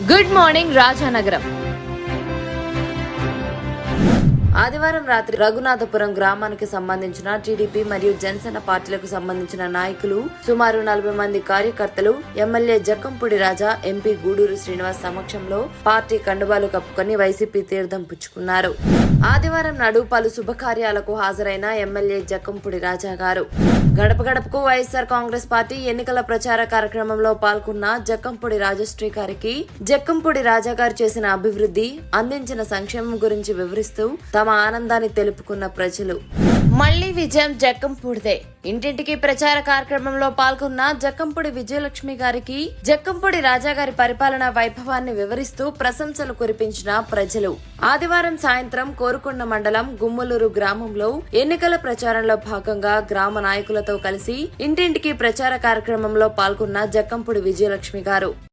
Good morning Rajanagaram. ఆదివారం రాత్రి రఘునాథపురం గ్రామానికి సంబంధించిన టీడీపీ మరియు జనసేన పార్టీలకు సంబంధించిన నాయకులు సుమారు 40 మంది కార్యకర్తలు ఎమ్మెల్యే జక్కంపూడి రాజా, ఎంపీ గూడూరు శ్రీనివాస్ సమక్షంలో పార్టీ కండువాలు కప్పుకొని వైసీపీ తీర్థం పుచ్చుకున్నారు. ఆదివారం నాడు పలు శుభకార్యాలకు హాజరైన ఎమ్మెల్యే జక్కంపూడి రాజా గారు గడప గడపకు వైఎస్ఆర్ కాంగ్రెస్ పార్టీ ఎన్నికల ప్రచార కార్యక్రమంలో పాల్గొన్న జక్కంపూడి రాజశ్రీ గారికి జక్కంపూడి రాజా గారు చేసిన అభివృద్ధి, అందించిన సంక్షేమం గురించి వివరిస్తూ తమ ఆనందాన్ని తెలుపుకున్న ప్రజలు మళ్లీ విజయం జక్కంపూడిదే. ఇంటింటికి ప్రచార కార్యక్రమంలో పాల్గొన్న జక్కంపూడి విజయలక్ష్మి గారికి జక్కంపూడి రాజా గారి పరిపాలనా వైభవాన్ని వివరిస్తూ ప్రశంసలు కురిపించిన ప్రజలు ఆదివారం సాయంత్రం కోరుకొండ మండలం గుమ్మలూరు గ్రామంలో ఎన్నికల ప్రచారంలో భాగంగా గ్రామ నాయకులతో కలిసి ఇంటింటికి ప్రచార కార్యక్రమంలో పాల్గొన్న జక్కంపూడి విజయలక్ష్మి గారు